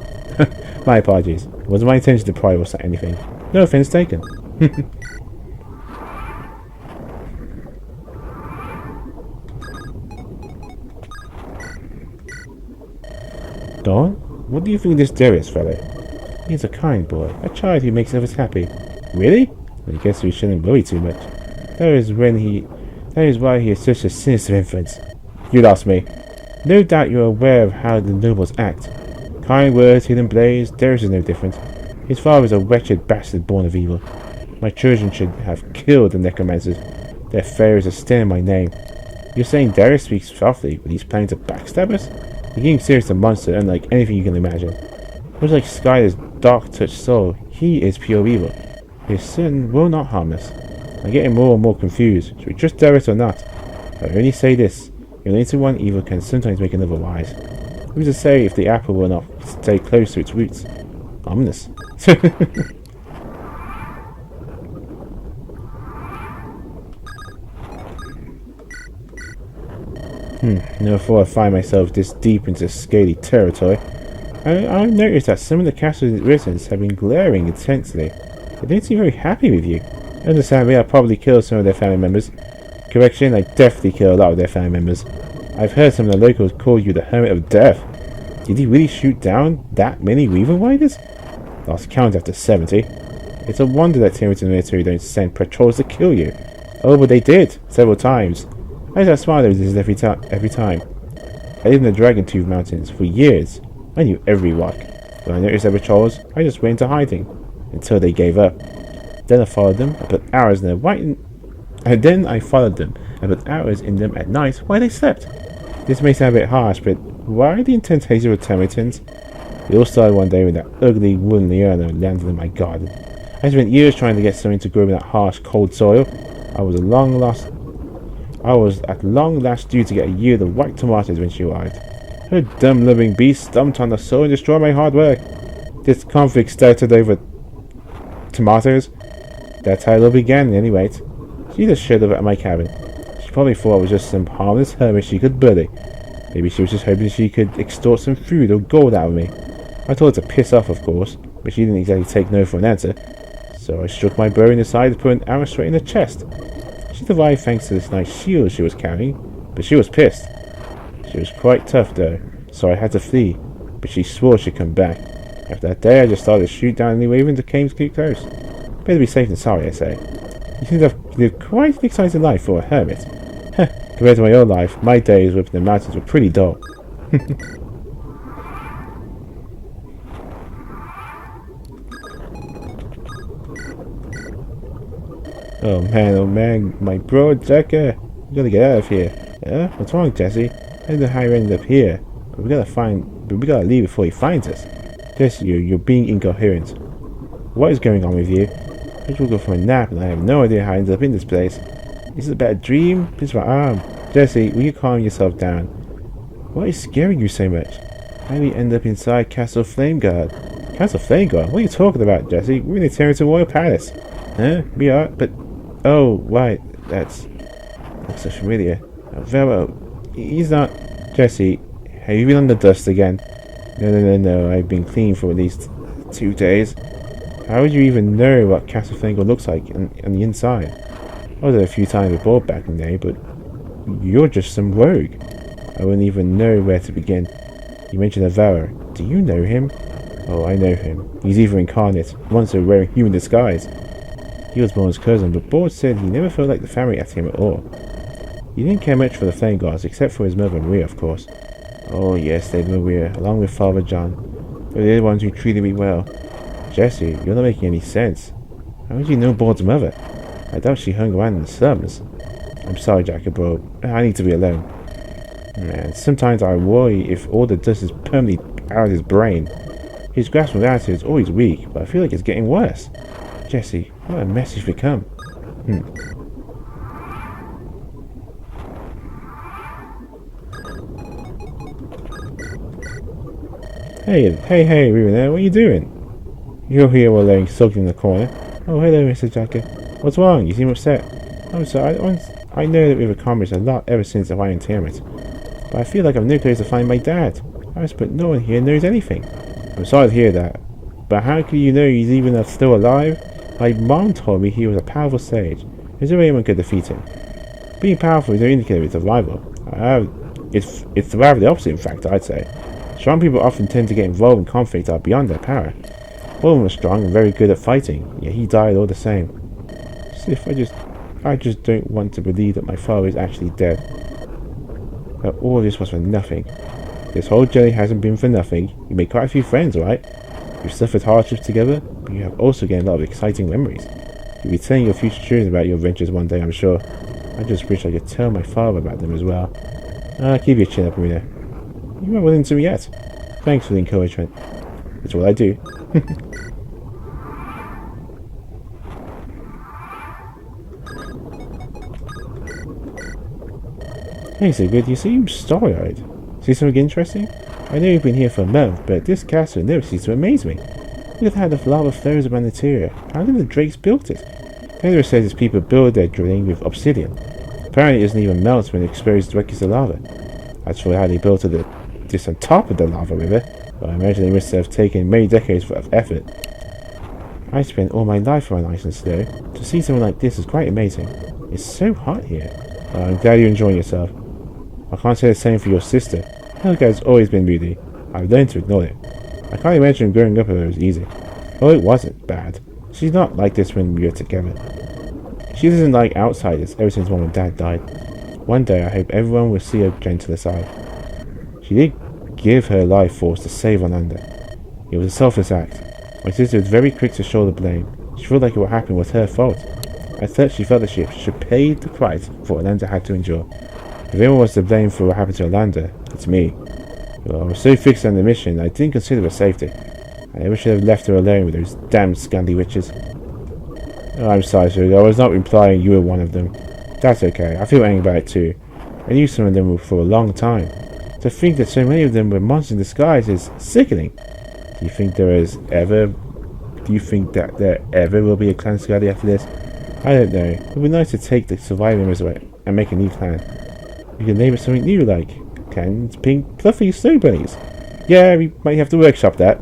My apologies. It wasn't my intention to pry or say anything. No offense taken. Dawn? What do you think of this Darius fellow? He's a kind boy, a child who makes others happy. Really? Well, I guess we shouldn't worry too much. That is why he is such a sinister influence. You lost me. No doubt you are aware of how the nobles act. Kind words, hidden blades, Darius is no different. His father is a wretched bastard born of evil. My children should have killed the necromancers. Their failure is a stain in my name. You're saying Darius speaks softly, but he's planning to backstab us? The King Sirius is a monster unlike anything you can imagine. Much like Skylar's dark-touched soul, he is pure evil. His sin will not harm us. I'm getting more and more confused. Should we trust Darius or not? I only say this. Related to one evil can sometimes make another wise. Who's to say if the apple will not stay close to its roots? Ominous. Never thought I'd find myself this deep into scaly territory. I've noticed that some of the castle's residents have been glaring intensely. They don't seem very happy with you. Understandably, I probably killed some of their family members. Correction, I definitely killed a lot of their family members. I've heard some of the locals call you the Hermit of Death. Did he really shoot down that many Weaver Riders? Lost count after 70. It's a wonder that Timothy and the military don't send patrols to kill you. Oh, but they did, several times. I just smiled at this every time. I lived in the Dragon Tooth Mountains for years. I knew every rock. When I noticed their patrols, I just went into hiding until they gave up. Then I followed them. I put arrows in their in them at night while they slept. This may sound a bit harsh, but why the incantation of termitans? It all started one day when that ugly wooden liana landed in my garden. I spent years trying to get something to grow in that harsh, cold soil. I was at long last due to get a yield of white tomatoes when she arrived. Her dumb loving beast stumped on the soil and destroyed my hard work. This conflict started over tomatoes. That's how it all began, anyway. She just showed up at my cabin. She probably thought I was just some harmless hermit she could bully. Maybe she was just hoping she could extort some food or gold out of me. I told her to piss off, of course, but she didn't exactly take no for an answer. So So I struck my bow in the side to put an arrow straight in the chest. She survived thanks to this nice shield she was carrying, but she was pissed. She was quite tough though, so I had to flee, but she swore she'd come back. After that day I just started to shoot down anyway when the came too close. Better be safe than sorry, I say. You seem to have lived quite an exciting life for a hermit. Compared to my own life, my days up in the mountains were pretty dull. Oh man, my bro, Jakkas. We gotta get out of here. What's wrong, Jesse? I don't know how you ended up here, but we gotta leave before he finds us. Jesse, you're being incoherent. What is going on with you? I just woke up from a nap and I have no idea how I ended up in this place. Is it a bad dream? Pinch my arm. Jesse, will you calm yourself down? What is scaring you so much? How did we end up inside Castle Flameguard? Castle Flameguard? What are you talking about, Jesse? We're in the Territory Royal Palace. Huh? We are? But... Oh, right. That's so familiar. Vero, he's not... Jesse, have you been on the dust again? No. I've been clean for at least 2 days. How would you even know what Castle Flameguard looks like on the inside? I was there a few times before back in the day, but you're just some rogue. I wouldn't even know where to begin. You mentioned Avaro. Do you know him? Oh, I know him. He's evil incarnate, monster wearing human disguise. He was Born's cousin, but Bord said he never felt like the family at him at all. He didn't care much for the Flame Guards, except for his mother Maria, of course. Oh yes, Lady Maria, along with Father John. But they're the ones who treated me well. Jesse, you're not making any sense. How would you know Bord's mother? I doubt she hung around in the slums. I'm sorry, Jakkas, bro. I need to be alone. Man, sometimes I worry if all the dust is permanently out of his brain. His grasp of reality is always weak, but I feel like it's getting worse. Jesse, what a mess you've become. Hey, Ruben there, what are you doing? You're here while laying soaked in the corner. Oh, hello, Mr. Jakkas. What's wrong? You seem upset. I'm sorry, I know that we've accomplished a lot ever since the Lion Tournament, but I feel like I've no place to find my dad. But no one here knows anything. I'm sorry to hear that, but how can you know he's even still alive? My mom told me he was a powerful sage. There's no way anyone could defeat him. Being powerful is no indicator of his arrival. It's rather the opposite, in fact, I'd say. Strong people often tend to get involved in conflicts that are beyond their power. Wolverine was strong and very good at fighting, yet he died all the same. See, if I just don't want to believe that my father is actually dead. That all this was for nothing. This whole journey hasn't been for nothing. You made quite a few friends, right? You've suffered hardships together, but you have also gained a lot of exciting memories. You'll be telling your future children about your adventures one day, I'm sure. I just wish I could tell my father about them as well. Keep your chin up, Marina. You weren't willing to me yet. Thanks for the encouragement. That's what I do. Hey, so good. You seem starry-eyed. See something interesting? I know you've been here for a month, but this castle never ceases to amaze me. Look at how the lava flows around the interior. How did the drakes build it? Pedro says his people build their drilling with obsidian. Apparently it doesn't even melt when exposed directly to lava. As for how they built this on top of the lava river, well, I imagine they must have taken many decades of effort. I spent all my life around ice and snow. To see something like this is quite amazing. It's so hot here. I'm glad you're enjoying yourself. I can't say the same for your sister. Helga has always been moody. I've learned to ignore it. I can't imagine growing up with her was easy. Oh, it wasn't bad. She's not like this when we were together. She doesn't like outsiders ever since Mom and Dad died. One day I hope everyone will see her gentler side. She did give her life force to save Ananda. It was a selfless act. My sister was very quick to shoulder blame. She felt like what happened was her fault. I thought she felt that she should pay the price for what Ananda had to endure. If anyone was to blame for what happened to Ananda, it's me. Well, I was so fixed on the mission, I didn't consider her safety. I never should have left her alone with those damn Scandi witches. Oh, I'm sorry, sir. I was not implying you were one of them. That's okay. I feel angry about it too. I knew some of them for a long time. To think that so many of them were monsters in disguise is sickening. Do you think that there ever will be a clan Scandi after this? I don't know. It would be nice to take the surviving members away and make a new clan. You can name it something new, like Clan's Pink Fluffy Snow Bunnies. Yeah, we might have to workshop that.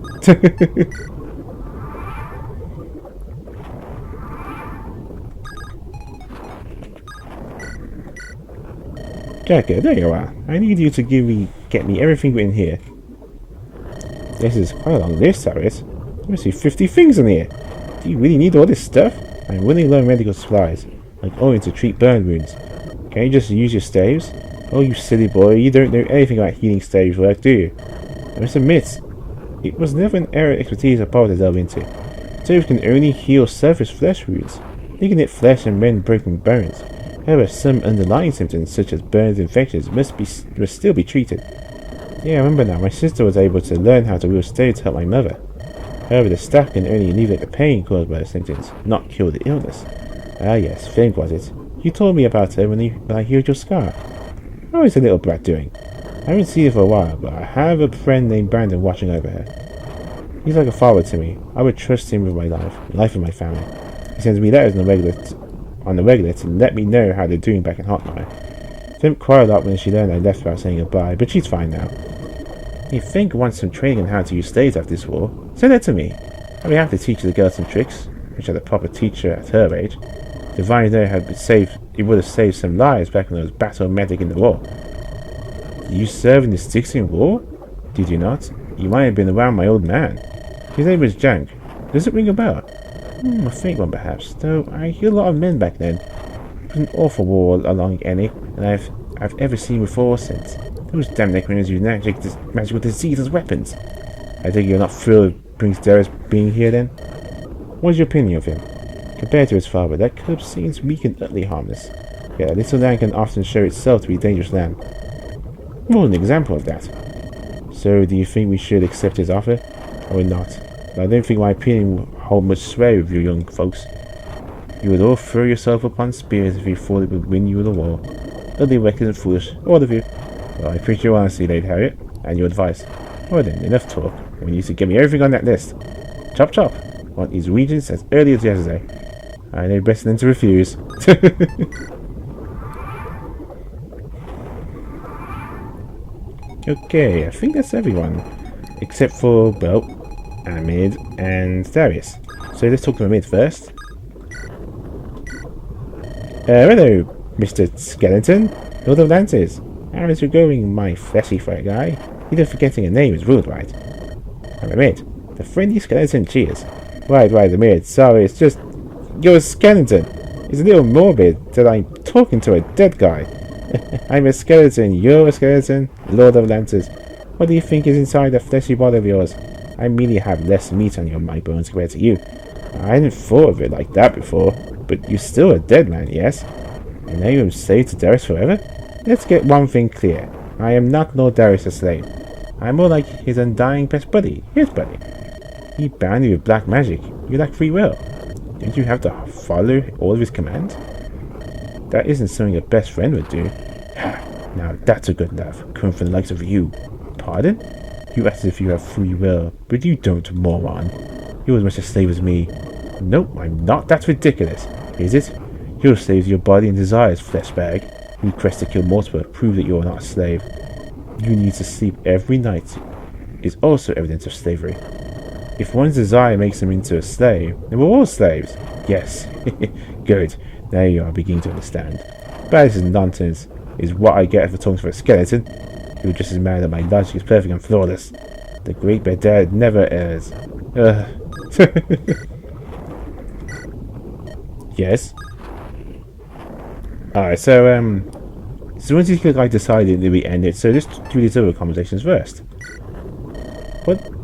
Jakkas, there you are. I need you to get me everything in here. This is quite a long list, Cyrus. There must be 50 things in here. Do you really need all this stuff? I'm really low on medical supplies, like oil to treat burn wounds. Can you just use your staves? Oh, you silly boy, you don't know anything about healing staves work, do you? I must admit, it was never an area of expertise I bothered to delve into. Staves can only heal surface flesh wounds. They can hit flesh and mend broken bones. However, some underlying symptoms, such as burns and infections, must still be treated. Yeah, I remember now, my sister was able to learn how to wield staves to help my mother. However, the staff can only alleviate the pain caused by the symptoms, not cure the illness. Ah yes, Finn was it. You told me about her when I healed your scar. How is the little brat doing? I haven't seen her for a while, but I have a friend named Brandon watching over her. He's like a father to me. I would trust him with my life of my family. He sends me letters on the regular to let me know how they're doing back in Hotmire. Finn cried a lot when she learned I left without saying goodbye, but she's fine now. You think wants some training on how to use staves after this war? Send that to me. I'll be happy to teach the girl some tricks, which had a proper teacher at her age. Divine know it would have saved some lives back when I was battle medic in the war. Did you serve in the Styxian War? Did you not? You might have been around my old man. His name was Jank. Does it ring a bell? A faint one perhaps, though I healed a lot of men back then. It was an awful war along any, and I've ever seen before or since. Those damn necrons use magical disease as weapons. I think you're not thrilled with Prince Darius being here then? What is your opinion of him? Compared to his father, that cub seems weak and utterly harmless. Yet a little land can often show itself to be a dangerous land. More an example of that. So do you think we should accept his offer? Or not? I don't think my opinion will hold much sway with you young folks. You would all throw yourself upon spears if you thought it would win you the war. Utterly reckless and foolish, all of you. Well, I appreciate your honesty, Lady Harriet, and your advice. Well then, enough talk. We need to get me everything on that list. Chop chop. Want these regions as early as yesterday. I know better than to refuse. Okay, I think that's everyone. Except for, well, Ahmed and Darius. So let's talk to Ahmed first. Hello, Mr. Skeleton. Lord of Lances. How is it going, my fleshy fat guy? Even forgetting a name is rude, right? I'm Ahmed, the friendly skeleton cheers. Right, Ahmed, sorry, it's just... You're a skeleton. It's a little morbid that I'm talking to a dead guy. I'm a skeleton, you're a skeleton, Lord of Lances. What do you think is inside the fleshy body of yours? I merely have less meat on my bones compared to you. I hadn't thought of it like that before, but you're still a dead man, yes? And now you're enslaved to Darius forever? Let's get one thing clear. I am not Lord Darius the slave. I'm more like his undying best buddy, his buddy. He bound you with black magic. You lack free will. Don't you have to follow all of his commands? That isn't something a best friend would do. Now that's a good laugh, coming from the likes of you. Pardon? You act as if you have free will, but you don't, moron. You're as much a slave as me. Nope, I'm not. That's ridiculous. Is it? You're a slave to your body and desires, flesh bag. You request to kill Mortimer, prove that you are not a slave. You need to sleep every night is also evidence of slavery. If one's desire makes them into a slave, then we're all slaves. Yes. Good. Now you are beginning to understand. But this is nonsense. Is what I get for talking to a skeleton. You're just as mad that my logic is perfect and flawless. The great Bedad never errs. Yes. Alright, so once this guy decided that we ended, so let's do these other conversations first.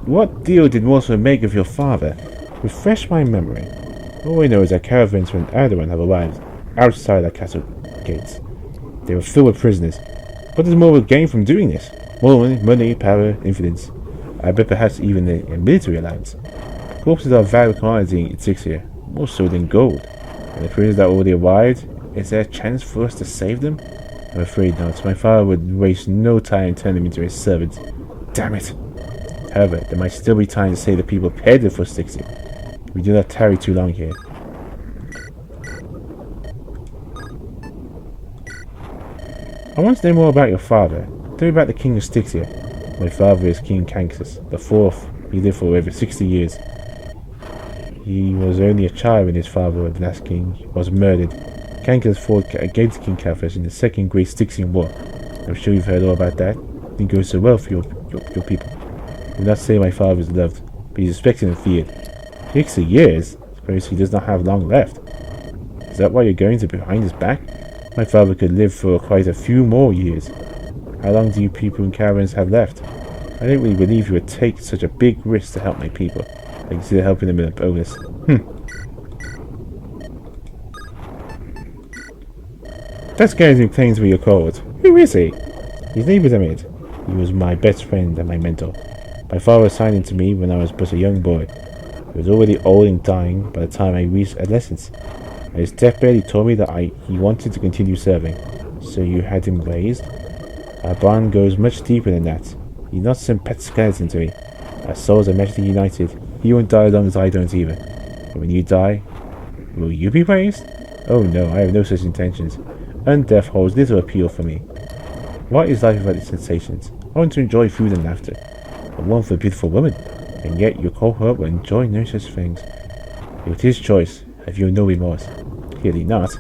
What deal did Mortimer make of your father? Refresh my memory. All I know is that caravans from Andaron have arrived outside our castle gates. They were filled with prisoners. What does Mortimer gain from doing this? More money, power, influence. I bet perhaps even a military alliance. Corpses are a valuable commodity in Styxia, more so than gold. And the prisoners that already arrived, is there a chance for us to save them? I'm afraid not. My father would waste no time turning them into his servants. Damn it! However, there might still be time to save the people headed for Styxia. We do not tarry too long here. I want to know more about your father. Tell me about the king of Styxia. My father is King Jakkas, the fourth. He lived for over 60 years. He was only a child when his father, the last king, was murdered. Jakkas fought against King Jakkas in the Second Great Styxian War. I'm sure you've heard all about that. It didn't go so well for your people. I will not say my father is loved, but he's respected and feared. 60 years? Suppose he does not have long left. Is that why you're going to behind his back? My father could live for quite a few more years. How long do you people in caravans have left? I don't really believe you would take such a big risk to help my people. I consider helping them with a bonus. That's going to claims where you're called. Who is he? His name is Ahmed. He was my best friend and my mentor. My father assigned him to me when I was but a young boy. He was already old and dying by the time I reached adolescence. At his deathbed, he told me that he wanted to continue serving. So you had him raised? Our bond goes much deeper than that. He's not some pet skeleton to me. Our souls are magically united. He won't die as long as I don't either. And when you die, will you be raised? Oh no, I have no such intentions. Undeath holds little appeal for me. What is life without its sensations? I want to enjoy food and laughter. I want for a beautiful woman, and yet you call her up and enjoy no such things. It was his choice. Have you no remorse? Clearly not.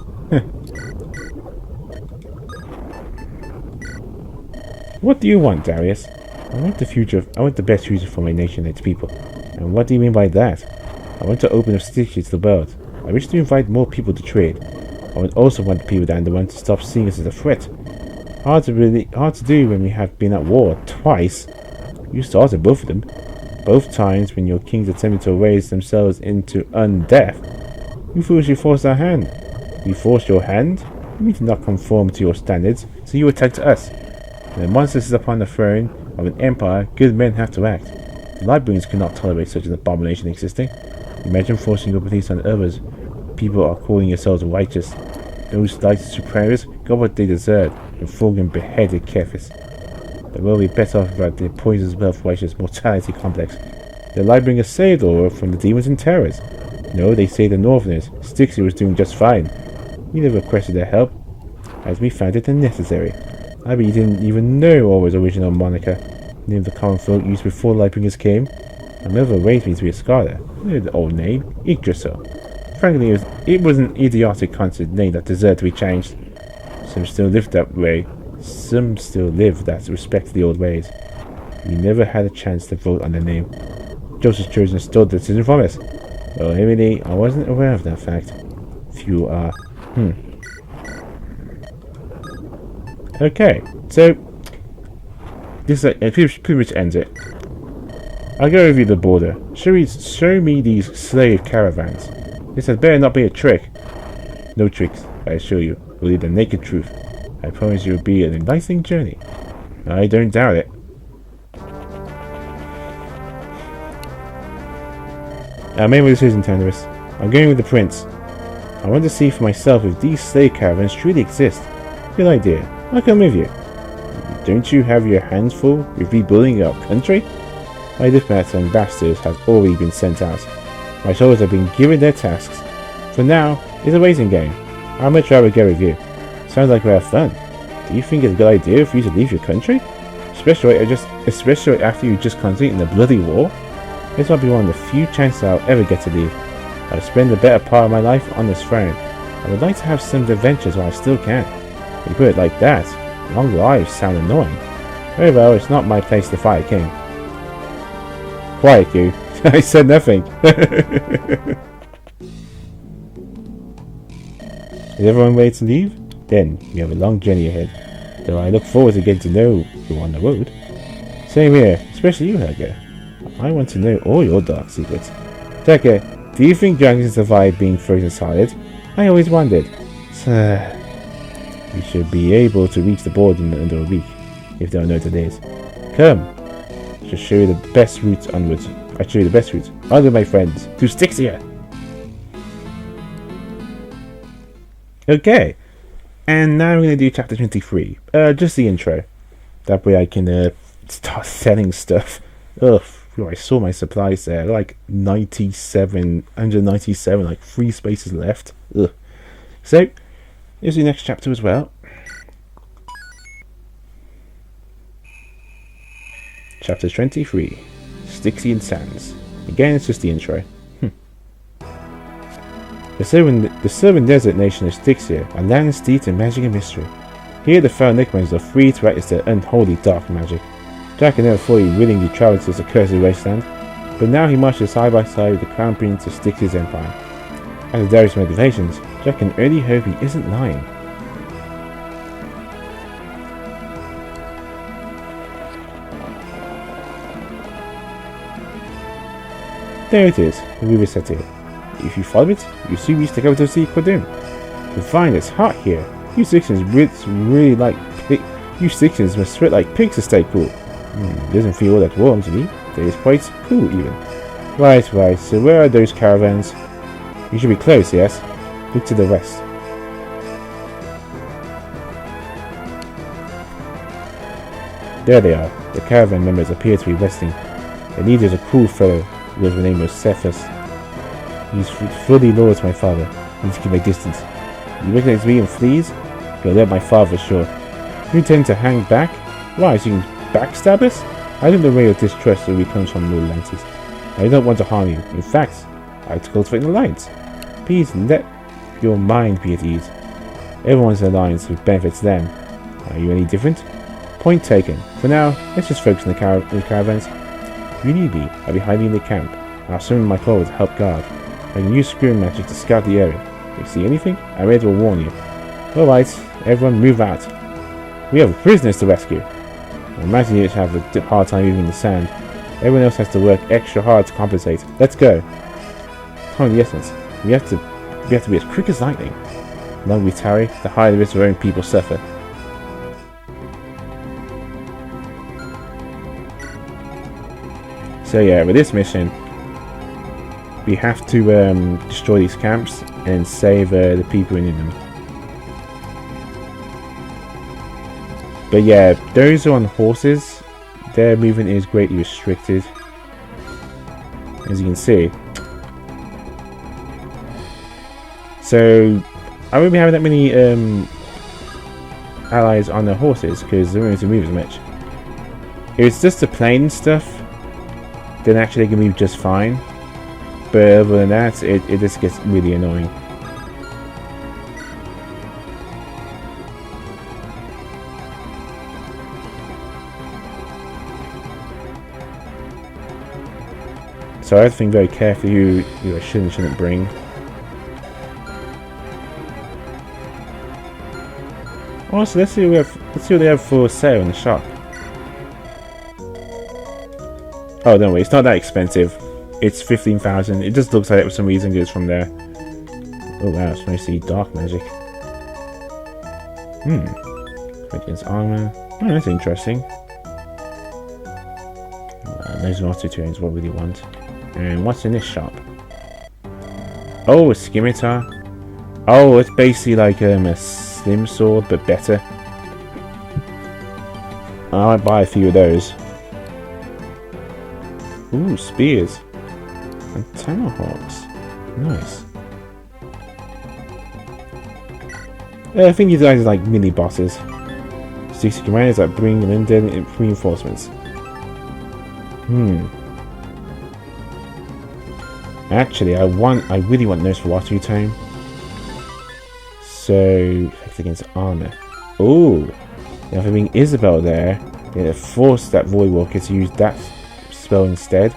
What do you want, Darius? I want the future. I want the best future for my nation and its people. And what do you mean by that? I want to open up Stitches to the world. I wish to invite more people to trade. I would also want the people of Andaron to stop seeing us as a threat. Hard to do when we have been at war twice. You started both of them. Both times when your kings attempted to raise themselves into undeath. You foolishly forced our hand. You forced your hand? You mean to not conform to your standards, so you attacked us. When a monster sits upon the throne of an empire, good men have to act. The librarians cannot tolerate such an abomination existing. Imagine forcing your beliefs on others. People are calling yourselves righteous. Those lighted superiors got what they deserved and Fulgen beheaded Kefis. They will be better off about their poisonous wealth-righteous mortality complex. The Lightbringers saved Aura from the demons and terrors. No, they saved the Northerners. Stixie was doing just fine. We never requested their help, as we found it unnecessary. I bet you didn't even know Aura's original moniker, name the common folk used before Lightbringers came. My mother raised me to be a scholar. I know the old name, Yggdrasil. Frankly, it was an idiotic concert name that deserved to be changed. Some still live that way. Some still live that respect the old ways. We never had a chance to vote on the name. Joseph's chosen stole the decision from us. Well, Emily, I wasn't aware of that fact. Few are. Okay, so this pretty much ends it. I'll go over the border. Show me these slave caravans. This had better not be a trick. No tricks, I assure you. Only the naked truth. I promise you will be an enlightening journey. I don't doubt it. I made my decision, Tandarus. I'm going with the prince. I want to see for myself if these slave caravans truly exist. Good idea. I'll come with you. Don't you have your hands full with rebuilding our country? My diplomats and ambassadors have already been sent out. My soldiers have been given their tasks. For now, it's a waiting game. I'd much rather go with you. Sounds like we have fun. Do you think it's a good idea for you to leave your country? Especially after you just concentrate in a bloody war? This might be one of the few chances I'll ever get to leave. I'll spend the better part of my life on this throne. I would like to have some adventures while I still can. When you put it like that, long lives sound annoying. Very well, it's not my place to fight a king. Quiet, you. I said nothing. Is everyone ready to leave? Then, we have a long journey ahead. Though I look forward to getting to know you on the road. Same here, especially you, Helga. I want to know all your dark secrets. Tekka, do you think dragons survive being frozen solid? I always wondered. We should be able to reach the border in under a week, if there are no delays. Come. I shall show you the best route onwards. I show you the best route. Onward, my friends, to Styxia! Okay. And now we're going to do chapter 23. Just the intro. That way I can start selling stuff. Ugh. I saw my supplies there, like 197, like 3 spaces left. Ugh. So, here's the next chapter as well. Chapter 23, Styxian Sands. Again, it's just the intro. The southern desert nation of Styxia, a land steeped in magic and mystery. Here the fellow Nickmans are free to practice their unholy dark magic. Jack had never thought he willingly travelled to this accursed wasteland, but now he marches side by side with the Crown Prince of Styx's empire. As to Darius' motivations, Jack can only hope he isn't lying. There it is, the river set here. If you follow it, you soon reach the capital city, Quadrim. The vine is hot here. You Styxians must sweat like pigs to stay cool. It doesn't feel all that warm to me. It is quite cool even. Right, so where are those caravans? You should be close, yes? Look to the west. There they are. The caravan members appear to be resting. The leader is a cool fellow. The name was Cephas. He's fully loyal to my father. I need to keep my distance. If he recognises me and flees, he'll let my father ashore. You intend to hang back? Why, so you can backstab us? I think the ray of distrust only comes from Lord Lantis. I don't want to harm you. In fact, I like to cultivate an alliance. Please let your mind be at ease. Everyone's an alliance which benefits them. Are you any different? Point taken. For now, let's just focus on the caravans. If you need me, I'll be hiding in the camp. I'll summon my followers to help guard. I can use screw magic to scout the area. If you see anything, I'm ready to warn you. Alright, everyone move out. We have prisoners to rescue. I imagine you have a hard time moving in the sand. Everyone else has to work extra hard to compensate. Let's go. Time of the essence. We have to be as quick as lightning. The longer we tarry, the higher the risk of our own people suffer. So yeah, with this mission, we have to destroy these camps and save the people in them. But yeah, those who are on horses, their movement is greatly restricted, as you can see. So I won't be having that many allies on their horses because they won't be able to move as much. If it's just the plain stuff, then actually they can move just fine. But other than that, it just gets really annoying. So I have to think very carefully who I should and shouldn't bring. Also, let's see what they have for sale in the shop. Oh, don't worry, it's not that expensive. It's 15,000. It just looks like it for some reason goes from there. Oh wow, it's mostly dark magic. Against armor. Oh, that's interesting. Those are also two things what I really want. And what's in this shop? Oh, a scimitar. Oh, it's basically like a slim sword, but better. I might buy a few of those. Ooh, spears. And tomahawks. Nice. I think these guys are like mini bosses. 60 commanders that bring an undead reinforcements. Actually, I really want those for Watery Tome. So, effect against armor. Oh, now if I bring Isabel there, then it forced that Void Walker to use that spell instead.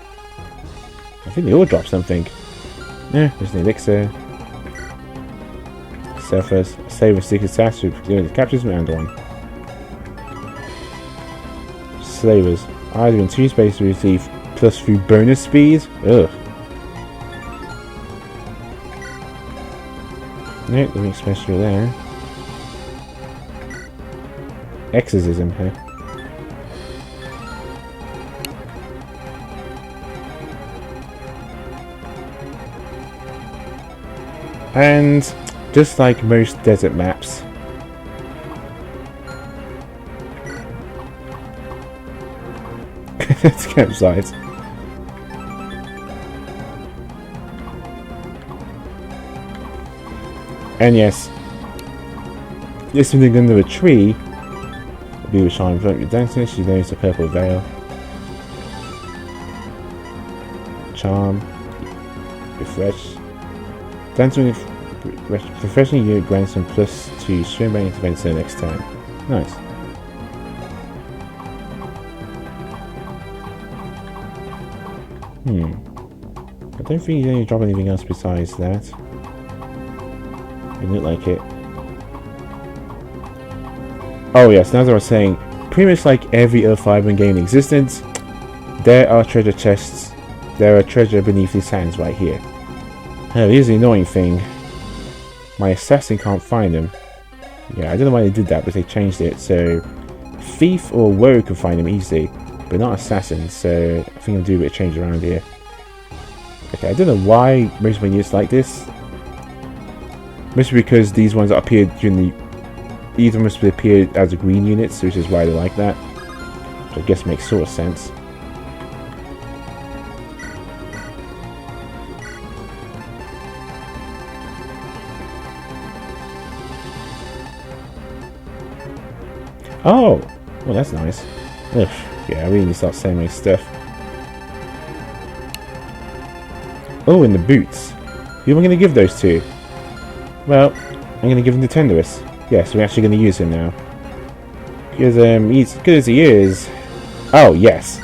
I think they all drop something. Yeah, there's an elixir. Surface, save a secret task to captures from Andaron. Slavers. Either in 2 spaces to receive plus through bonus speed. Ugh. Nope, nothing special there. Exorcism, huh? And just like most desert maps, it's campsite. And yes, this something under a tree. A bit of a shine from your dancing. She knows the purple veil. Charm. Refresh. Dancing with refreshing you grants some plus to swim by intervention the next time. Nice. I don't think he's going to drop anything else besides that. It look like it. Oh yes, now as I was saying, pretty much like every other Fireman game in existence, there are treasure chests. There are treasure beneath these sands right here. Here's the annoying thing. My assassin can't find them. Yeah, I don't know why they did that, but they changed it. So, thief or rogue can find them easily, but not assassin. So, I think I'll do a bit of change around here. Okay, I don't know why most of my units like this. Mostly because these ones appeared during the... These ones must have appeared as green units, which is why they like that. Which I guess makes sort of sense. Oh! Well, that's nice. Ugh, yeah, I really need to start selling my stuff. Oh, and the boots. Who am I going to give those to? Well, I'm going to give them to Tenderus. Yes, we're actually going to use him now. Because, he's as good as he is. Oh, yes.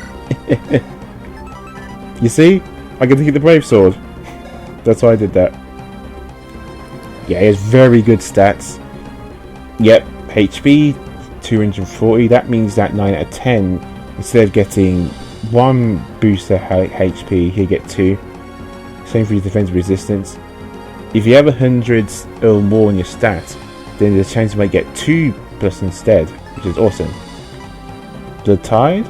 You see? I get to get the Brave Sword. That's why I did that. Yeah, he has very good stats. Yep, HP 240. That means that 9 out of 10, instead of getting 1 booster HP, he'll get 2. Same for his defensive resistance. If you have 100 or more in your stats, then there's a chance you might get 2 plus instead, which is awesome. Blood Tide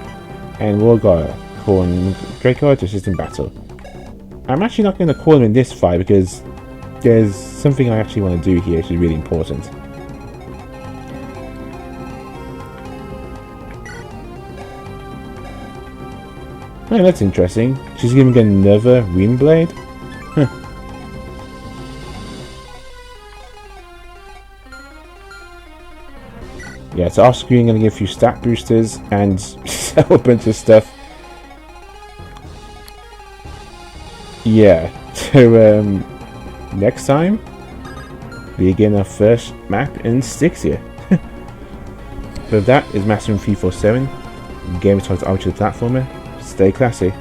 and Wargar calling Draco to assist in battle. I'm actually not going to call him in this fight because there's something I actually want to do here which is really important. Oh, that's interesting. She's going to get another Wind Blade? Huh. Yeah, so off screen, I'm going to give a few stat boosters and sell a bunch of stuff. Yeah, so next time, we begin our first map in Styxia. But that is Master 347, Game of Archer the Platformer. Stay classy.